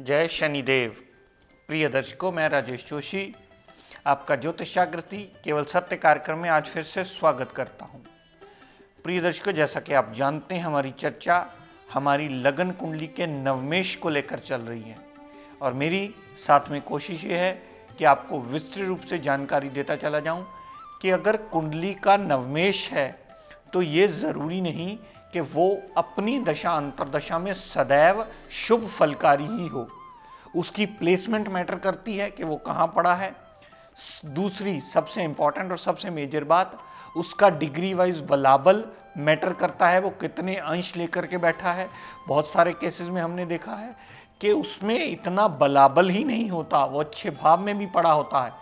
जय शनिदेव। प्रिय दर्शकों, मैं राजेश जोशी आपका ज्योतिषागृति केवल सत्य कार्यक्रम में आज फिर से स्वागत करता हूं। प्रिय दर्शकों, जैसा कि आप जानते हैं, हमारी चर्चा हमारी लगन कुंडली के नवमेश को लेकर चल रही है और मेरी साथ में कोशिश ये है कि आपको विस्तृत रूप से जानकारी देता चला जाऊं कि अगर कुंडली का नवमेश है तो ये ज़रूरी नहीं कि वो अपनी दशा अंतरदशा में सदैव शुभ फलकारी ही हो। उसकी प्लेसमेंट मैटर करती है कि वो कहाँ पड़ा है। दूसरी सबसे इंपॉर्टेंट और सबसे मेजर बात, उसका डिग्री वाइज बलाबल मैटर करता है, वो कितने अंश लेकर के बैठा है। बहुत सारे केसेस में हमने देखा है कि उसमें इतना बलाबल ही नहीं होता, वो अच्छे भाव में भी पड़ा होता है,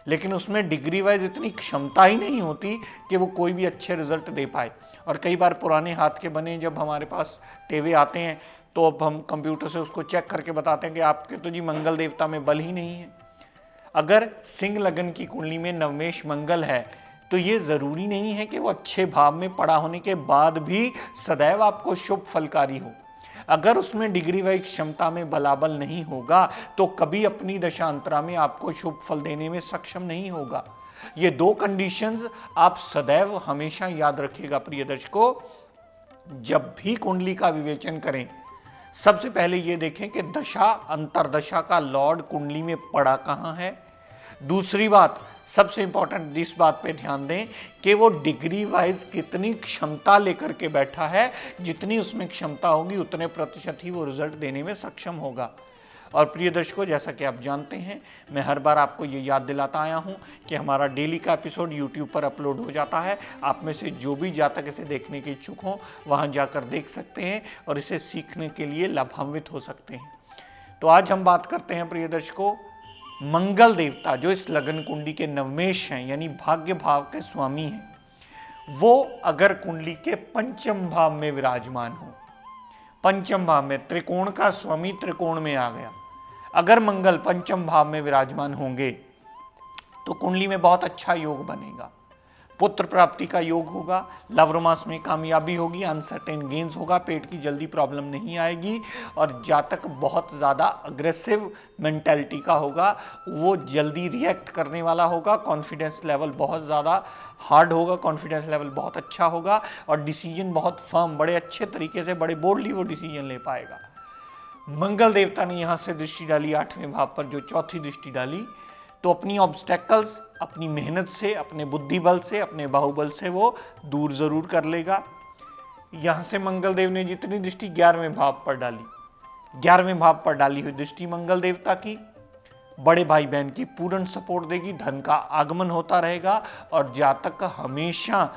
लेकिन उसमें डिग्री वाइज इतनी क्षमता ही नहीं होती कि वो कोई भी अच्छे रिजल्ट दे पाए। और कई बार पुराने हाथ के बने जब हमारे पास टेवे आते हैं तो अब हम कंप्यूटर से उसको चेक करके बताते हैं कि आपके तो जी मंगल देवता में बल ही नहीं है। अगर सिंह लगन की कुंडली में नवमेश मंगल है तो ये ज़रूरी नहीं है कि वो अच्छे भाव में पड़ा होने के बाद भी सदैव आपको शुभ फलकारी हो। अगर उसमें डिग्री वाइज क्षमता में बलाबल नहीं होगा तो कभी अपनी दशांतरा में आपको शुभ फल देने में सक्षम नहीं होगा। ये दो कंडीशंस आप सदैव हमेशा याद रखिएगा। प्रिय दर्शकों, जब भी कुंडली का विवेचन करें, सबसे पहले ये देखें कि दशा अंतरदशा का लॉर्ड कुंडली में पड़ा कहाँ है। दूसरी बात, सबसे इंपॉर्टेंट इस बात पे ध्यान दें कि वो डिग्री वाइज कितनी क्षमता लेकर के बैठा है। जितनी उसमें क्षमता होगी उतने प्रतिशत ही वो रिजल्ट देने में सक्षम होगा। और प्रिय दर्शकों, जैसा कि आप जानते हैं, मैं हर बार आपको ये याद दिलाता आया हूँ कि हमारा डेली का एपिसोड यूट्यूब पर अपलोड हो जाता है। आप में से जो भी जातक इसे देखने के इच्छुक हों वहाँ जाकर देख सकते हैं और इसे सीखने के लिए लाभान्वित हो सकते हैं। तो आज हम बात करते हैं प्रिय दर्शकों, मंगल देवता जो इस लगन कुंडली के नवमेश हैं, यानी भाग्य भाव के स्वामी हैं, वो अगर कुंडली के पंचम भाव में विराजमान हो, पंचम भाव में त्रिकोण का स्वामी त्रिकोण में आ गया, अगर मंगल पंचम भाव में विराजमान होंगे तो कुंडली में बहुत अच्छा योग बनेगा। पुत्र प्राप्ति का योग होगा, लव रोमांस में कामयाबी होगी, अनसर्टेन गेन्स होगा, पेट की जल्दी प्रॉब्लम नहीं आएगी और जातक बहुत ज़्यादा अग्रेसिव मेंटालिटी का होगा, वो जल्दी रिएक्ट करने वाला होगा, कॉन्फिडेंस लेवल बहुत ज़्यादा हार्ड होगा, कॉन्फिडेंस लेवल बहुत अच्छा होगा और डिसीजन बहुत फर्म, बड़े अच्छे तरीके से, बड़े बोल्डली वो डिसीजन ले पाएगा। मंगल देवता ने यहाँ से दृष्टि डाली 8वें भाव पर, जो चौथी दृष्टि डाली, तो अपनी ऑब्स्टेकल्स अपनी मेहनत से, अपने बुद्धि बल से, अपने बाहुबल से वो दूर जरूर कर लेगा। यहां से मंगल देव ने जितनी दृष्टि 11वें भाव पर डाली, 11वें भाव पर डाली हुई दृष्टि मंगल देवता की बड़े भाई बहन की पूर्ण सपोर्ट देगी, धन का आगमन होता रहेगा और जातक हमेशा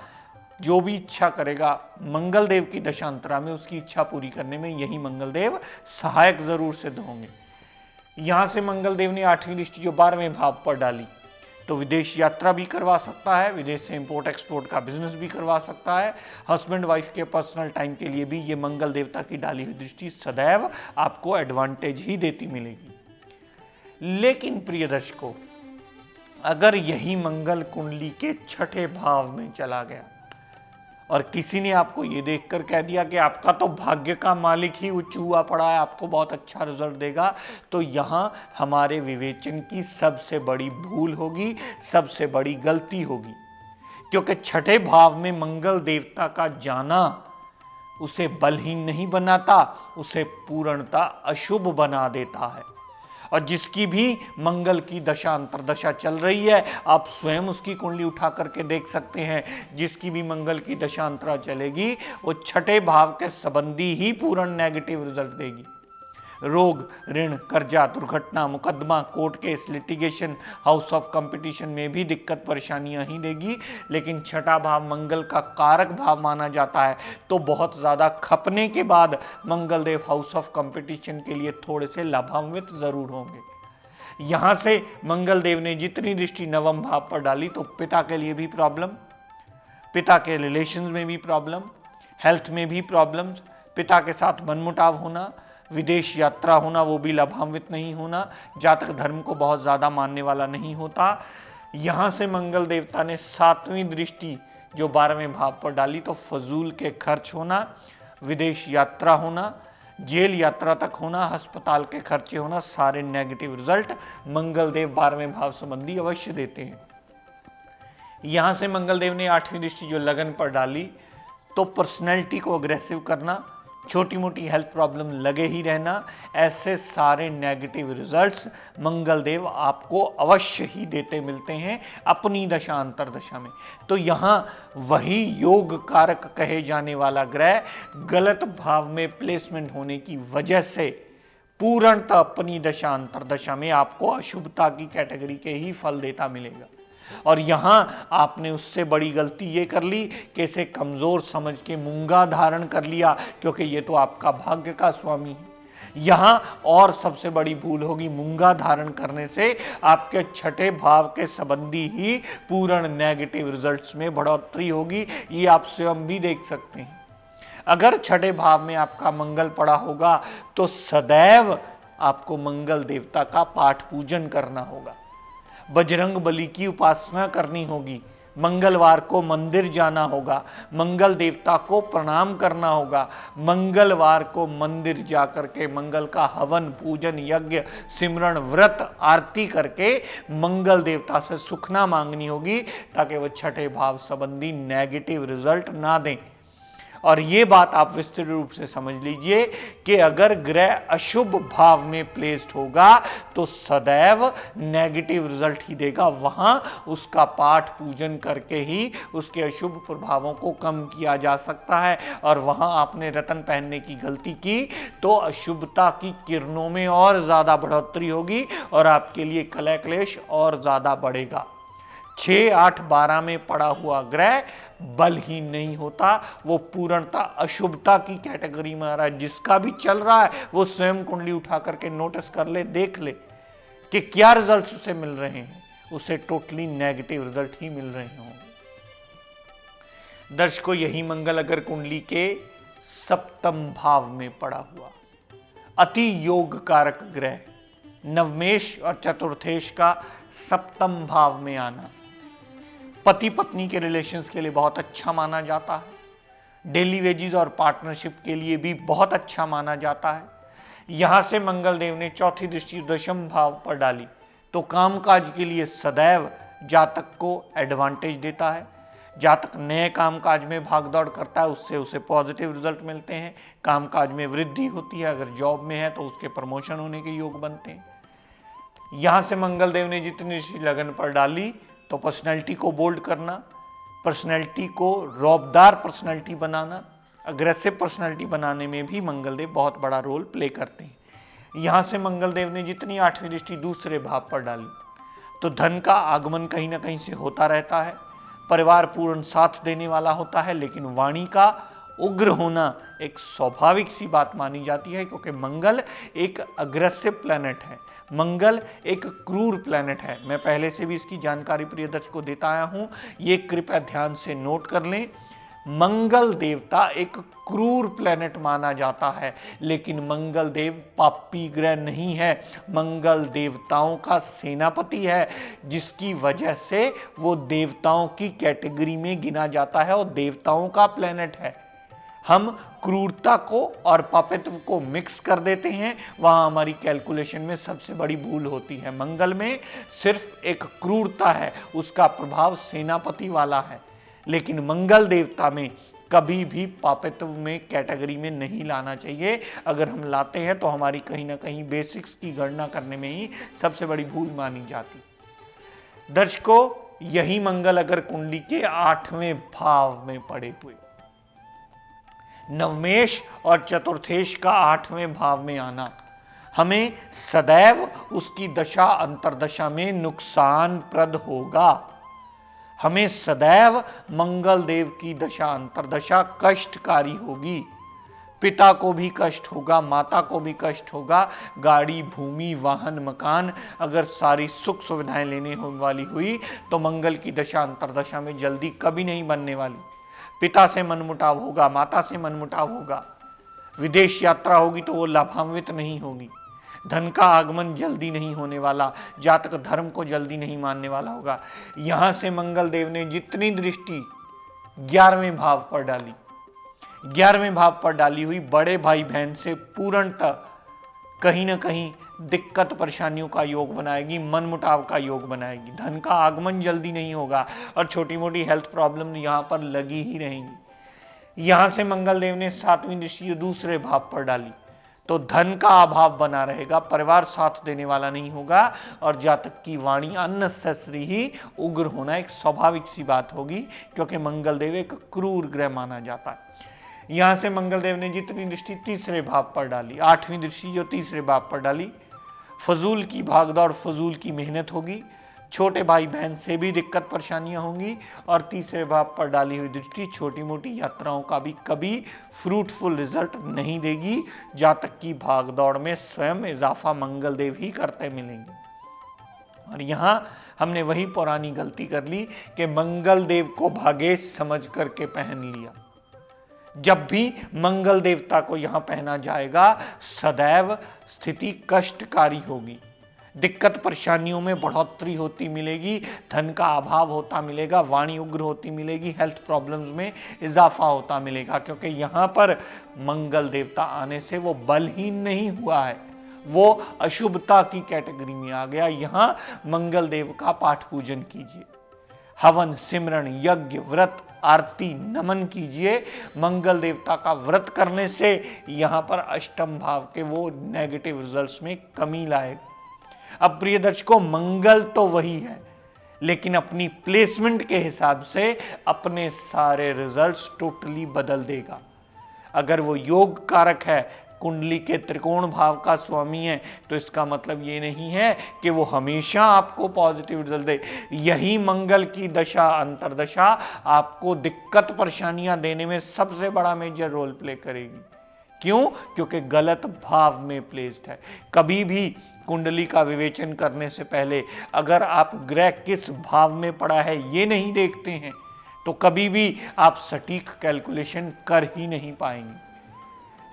जो भी इच्छा करेगा मंगल देव की दशांतरा में, उसकी इच्छा पूरी करने में यही मंगल देव सहायक जरूर सिद्ध होंगे। यहां से मंगल देव ने 8वीं दृष्टि जो 12वें भाव पर डाली, तो विदेश यात्रा भी करवा सकता है, विदेश से इंपोर्ट एक्सपोर्ट का बिजनेस भी करवा सकता है। हस्बैंड वाइफ के पर्सनल टाइम के लिए भी ये मंगल देवता की डाली हुई दृष्टि सदैव आपको एडवांटेज ही देती मिलेगी। लेकिन प्रिय दर्शकों, अगर यही मंगल कुंडली के 6ठे भाव में चला गया और किसी ने आपको ये देखकर कह दिया कि आपका तो भाग्य का मालिक ही उच्च हुआ पड़ा है, आपको बहुत अच्छा रिजल्ट देगा, तो यहाँ हमारे विवेचन की सबसे बड़ी भूल होगी, सबसे बड़ी गलती होगी। क्योंकि 6ठे भाव में मंगल देवता का जाना उसे बलहीन नहीं बनाता, उसे पूर्णता अशुभ बना देता है। और जिसकी भी मंगल की दशा अंतरदशा चल रही है, आप स्वयं उसकी कुंडली उठा करके देख सकते हैं, जिसकी भी मंगल की दशा अंतरा चलेगी वो 6ठे भाव के संबंधी ही पूर्ण नेगेटिव रिजल्ट देगी। रोग, ऋण, कर्जा, दुर्घटना, मुकदमा, court case, litigation, house of competition में भी दिक्कत परेशानियां ही देगी। लेकिन छठा भाव मंगल का कारक भाव माना जाता है, तो बहुत ज्यादा खपने के बाद मंगल देव हाउस ऑफ कंपटीशन के लिए थोड़े से लाभान्वित जरूर होंगे। यहां से मंगल देव ने जितनी दृष्टि नवम भाव पर डाली, तो पिता के लिए भी प्रॉब्लम, पिता के रिलेशंस में भी प्रॉब्लम, हेल्थ में भी प्रॉब्लम्स, पिता के साथ मनमुटाव होना, विदेश यात्रा होना, वो भी लाभान्वित नहीं होना, जातक धर्म को बहुत ज्यादा मानने वाला नहीं होता। यहां से मंगल देवता ने सातवीं दृष्टि जो 12वें भाव पर डाली, तो फजूल के खर्च होना, विदेश यात्रा होना, जेल यात्रा तक होना, अस्पताल के खर्चे होना, सारे नेगेटिव रिजल्ट मंगल देव 12वें भाव संबंधी अवश्य देते हैं। यहां से मंगल देव ने 8वीं दृष्टि जो लगन पर डाली, तो पर्सनैलिटी को अग्रेसिव करना, छोटी मोटी हेल्थ प्रॉब्लम लगे ही रहना, ऐसे सारे नेगेटिव रिजल्ट्स मंगल देव आपको अवश्य ही देते मिलते हैं अपनी दशा अंतरदशा में। तो यहाँ वही योग कारक कहे जाने वाला ग्रह गलत भाव में प्लेसमेंट होने की वजह से पूर्णतः अपनी दशा अंतरदशा में आपको अशुभता की कैटेगरी के ही फल देता मिलेगा। और यहां आपने उससे बड़ी गलती ये कर ली कि इसे कमजोर समझ के मूंगा धारण कर लिया, क्योंकि ये तो आपका भाग्य का स्वामी है। यहां और सबसे बड़ी भूल होगी, मूंगा धारण करने से आपके छठे भाव के संबंधी ही पूर्ण नेगेटिव रिजल्ट्स में बढ़ोतरी होगी। ये आप स्वयं भी देख सकते हैं। अगर छठे भाव में आपका मंगल पड़ा होगा, तो सदैव आपको मंगल देवता का पाठ पूजन करना होगा, बजरंग बली की उपासना करनी होगी, मंगलवार को मंदिर जाना होगा, मंगल देवता को प्रणाम करना होगा, मंगलवार को मंदिर जाकर के मंगल का हवन, पूजन, यज्ञ, सिमरण, व्रत, आरती करके मंगल देवता से सुखना मांगनी होगी, ताकि वह छठे भाव संबंधी नेगेटिव रिजल्ट ना दें। और ये बात आप विस्तृत रूप से समझ लीजिए कि अगर ग्रह अशुभ भाव में प्लेस्ड होगा, तो सदैव नेगेटिव रिजल्ट ही देगा। वहां उसका पाठ पूजन करके ही उसके अशुभ प्रभावों को कम किया जा सकता है। और वहां आपने रतन पहनने की गलती की, तो अशुभता की किरणों में और ज्यादा बढ़ोतरी होगी और आपके लिए कलह क्लेश और ज्यादा बढ़ेगा। 6, 8, 12 में पड़ा हुआ ग्रह बलहीन नहीं होता, वो पूर्णता अशुभता की कैटेगरी में आ रहा है। जिसका भी चल रहा है वो स्वयं कुंडली उठा करके नोटिस कर ले, देख ले कि क्या रिजल्ट्स उसे मिल रहे हैं, उसे टोटली नेगेटिव रिजल्ट ही मिल रहे होंगे। दर्शकों, यही मंगल अगर कुंडली के सप्तम भाव में पड़ा हुआ, अति योग कारक ग्रह नवमेश और चतुर्थेश का सप्तम भाव में आना पति पत्नी के रिलेशंस के लिए बहुत अच्छा माना जाता है। डेली वेजेस और पार्टनरशिप के लिए भी बहुत अच्छा माना जाता है। यहां से मंगल देव ने चौथी दृष्टि दशम भाव पर डाली, तो कामकाज के लिए सदैव जातक को एडवांटेज देता है। जातक नए कामकाज में भागदौड़ करता है, उससे उसे पॉजिटिव रिजल्ट मिलते हैं, कामकाज में वृद्धि होती है। अगर जॉब में है तो उसके प्रमोशन होने के योग बनते हैं। यहां से मंगल देव ने जितनी लगन पर डाली, तो पर्सनैलिटी को बोल्ड करना, पर्सनैलिटी को रौबदार पर्सनैलिटी बनाना, अग्रेसिव पर्सनैलिटी बनाने में भी मंगल देव बहुत बड़ा रोल प्ले करते हैं। यहां से मंगल देव ने जितनी 8वीं दृष्टि दूसरे भाव पर डाली, तो धन का आगमन कहीं ना कहीं से होता रहता है, परिवार पूर्ण साथ देने वाला होता है। लेकिन वाणी का उग्र होना एक स्वाभाविक सी बात मानी जाती है, क्योंकि मंगल एक अग्रेसिव प्लैनेट है, मंगल एक क्रूर प्लैनेट है। मैं पहले से भी इसकी जानकारी प्रिय दर्शकों को देता आया हूं, ये कृपया ध्यान से नोट कर लें। मंगल देवता एक क्रूर प्लैनेट माना जाता है, लेकिन मंगल देव पापी ग्रह नहीं है, मंगल देवताओं का सेनापति है, जिसकी वजह से वो देवताओं की कैटेगरी में गिना जाता है और देवताओं का प्लैनेट है। हम क्रूरता को और पापित्व को मिक्स कर देते हैं, वहां हमारी कैलकुलेशन में सबसे बड़ी भूल होती है। मंगल में सिर्फ एक क्रूरता है, उसका प्रभाव सेनापति वाला है, लेकिन मंगल देवता में कभी भी पापित्व में कैटेगरी में नहीं लाना चाहिए। अगर हम लाते हैं तो हमारी कहीं ना कहीं बेसिक्स की गणना करने में ही सबसे बड़ी भूल मानी जाती। दर्शकों, यही मंगल अगर कुंडली के 8वें भाव में पड़े हुए, नवमेश और चतुर्थेश का 8वें भाव में आना हमें सदैव उसकी दशा अंतर्दशा में नुकसानप्रद होगा। हमें सदैव मंगल देव की दशा अंतर्दशा कष्टकारी होगी। पिता को भी कष्ट होगा, माता को भी कष्ट होगा। गाड़ी, भूमि, वाहन, मकान, अगर सारी सुख सुविधाएं लेने वाली हुई तो मंगल की दशा अंतर्दशा में जल्दी कभी नहीं बनने वाली। पिता से मनमुटाव होगा, माता से मनमुटाव होगा। विदेश यात्रा होगी तो वो लाभान्वित नहीं होगी। धन का आगमन जल्दी नहीं होने वाला। जातक धर्म को जल्दी नहीं मानने वाला होगा। यहां से मंगल देव ने जितनी दृष्टि 11वें भाव पर डाली, 11वें भाव पर डाली हुई बड़े भाई बहन से पूर्णतः कहीं ना कहीं दिक्कत परेशानियों का योग बनाएगी, मनमुटाव का योग बनाएगी। धन का आगमन जल्दी नहीं होगा और छोटी मोटी हेल्थ प्रॉब्लम यहां पर लगी ही रहेंगी। यहां से मंगल देव ने 7वीं दृष्टि दूसरे भाव पर डाली तो धन का अभाव बना रहेगा, परिवार साथ देने वाला नहीं होगा और जातक की वाणी अननेसेसरी ही उग्र होना एक स्वाभाविक सी बात होगी, क्योंकि मंगल देव एक क्रूर ग्रह माना जाता है। यहां से मंगल देव ने जितनी दृष्टि तीसरे भाव पर डाली, 8वीं दृष्टि जो तीसरे भाव पर डाली, फजूल की भागदौड़, फजूल की मेहनत होगी। छोटे भाई बहन से भी दिक्कत परेशानियां होंगी और तीसरे भाव पर डाली हुई दृष्टि छोटी मोटी यात्राओं का भी कभी फ्रूटफुल रिजल्ट नहीं देगी। जातक की भागदौड़ में स्वयं इजाफा मंगल देव ही करते मिलेंगे। और यहां हमने वही पुरानी गलती कर ली कि मंगल देव को भागेश समझ करके पहन लिया। जब भी मंगल देवता को यहां पहना जाएगा सदैव स्थिति कष्टकारी होगी, दिक्कत परेशानियों में बढ़ोतरी होती मिलेगी, धन का अभाव होता मिलेगा, वाणी उग्र होती मिलेगी, हेल्थ प्रॉब्लम्स में इजाफा होता मिलेगा, क्योंकि यहां पर मंगल देवता आने से वो बलहीन नहीं हुआ है, वो अशुभता की कैटेगरी में आ गया। यहां मंगल देव का पाठ पूजन कीजिए, हवन, सिमरण, यज्ञ, व्रत, आरती, नमन कीजिए। मंगल देवता का व्रत करने से यहां पर अष्टम भाव के वो नेगेटिव रिजल्ट्स में कमी लाएगा। अब प्रिय दर्शकों, मंगल तो वही है, लेकिन अपनी प्लेसमेंट के हिसाब से अपने सारे रिजल्ट्स टोटली बदल देगा। अगर वो योग कारक है, कुंडली के त्रिकोण भाव का स्वामी है, तो इसका मतलब ये नहीं है कि वो हमेशा आपको पॉजिटिव रिजल्ट दे। यही मंगल की दशा अंतर्दशा आपको दिक्कत परेशानियां देने में सबसे बड़ा मेजर रोल प्ले करेगी। क्यों? क्योंकि गलत भाव में प्लेस्ड है। कभी भी कुंडली का विवेचन करने से पहले अगर आप ग्रह किस भाव में पड़ा है ये नहीं देखते हैं तो कभी भी आप सटीक कैलकुलेशन कर ही नहीं पाएंगे।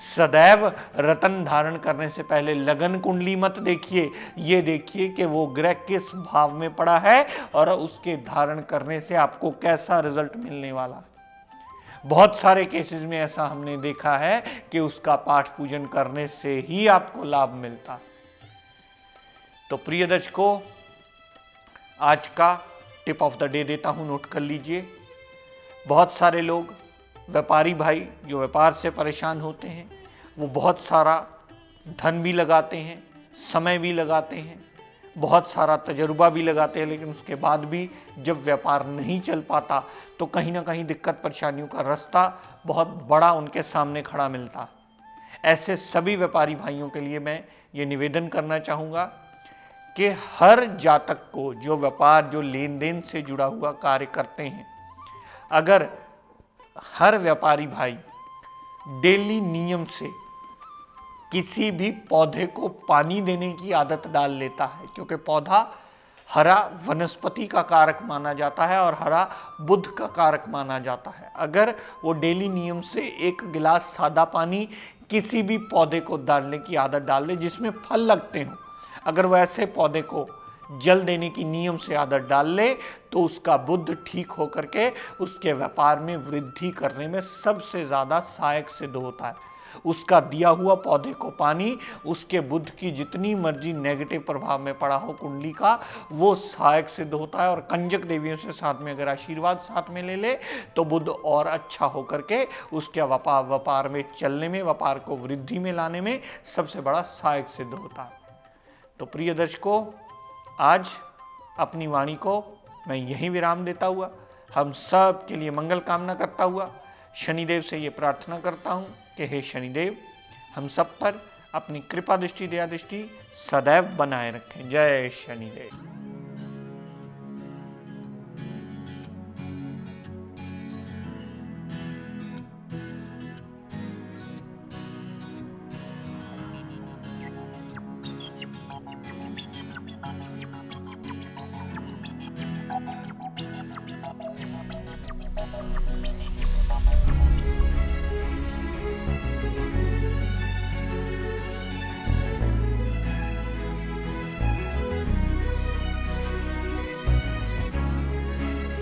सदैव रतन धारण करने से पहले लगन कुंडली मत देखिए, ये देखिए कि वो ग्रह किस भाव में पड़ा है और उसके धारण करने से आपको कैसा रिजल्ट मिलने वाला है। बहुत सारे केसेस में ऐसा हमने देखा है कि उसका पाठ पूजन करने से ही आपको लाभ मिलता। तो प्रिय दर्शकों, आज का टिप ऑफ द डे देता हूं, नोट कर लीजिए। बहुत सारे लोग, व्यापारी भाई जो व्यापार से परेशान होते हैं, वो बहुत सारा धन भी लगाते हैं, समय भी लगाते हैं, बहुत सारा तजुर्बा भी लगाते हैं, लेकिन उसके बाद भी जब व्यापार नहीं चल पाता तो कहीं ना कहीं दिक्कत परेशानियों का रास्ता बहुत बड़ा उनके सामने खड़ा मिलता है। ऐसे सभी व्यापारी भाइयों के लिए मैं ये निवेदन करना चाहूँगा कि हर जातक को जो व्यापार, जो लेन देन से जुड़ा हुआ कार्य करते हैं, अगर हर व्यापारी भाई डेली नियम से किसी भी पौधे को पानी देने की आदत डाल लेता है, क्योंकि पौधा हरा वनस्पति का कारक माना जाता है और हरा बुध का कारक माना जाता है। अगर वो डेली नियम से 1 गिलास सादा पानी किसी भी पौधे को डालने की आदत डाल ले जिसमें फल लगते हों, अगर वो ऐसे पौधे को जल देने की नियम से आदत डाल ले तो उसका बुद्ध ठीक होकर के उसके व्यापार में वृद्धि करने में सबसे ज़्यादा सहायक सिद्ध होता है। उसका दिया हुआ पौधे को पानी उसके बुद्ध की जितनी मर्जी नेगेटिव प्रभाव में पड़ा हो कुंडली का, वो सहायक सिद्ध होता है। और कंजक देवियों से साथ में अगर आशीर्वाद साथ में ले ले तो बुद्ध और अच्छा होकर के उसके व्यापार में चलने में, व्यापार को वृद्धि में लाने में सबसे बड़ा सहायक सिद्ध होता है। तो प्रिय दर्शकों, आज अपनी वाणी को मैं यहीं विराम देता हुआ हम सब के लिए मंगल कामना करता हुआ शनिदेव से ये प्रार्थना करता हूँ कि हे शनिदेव, हम सब पर अपनी कृपा दृष्टि दया दृष्टि सदैव बनाए रखें। जय शनिदेव।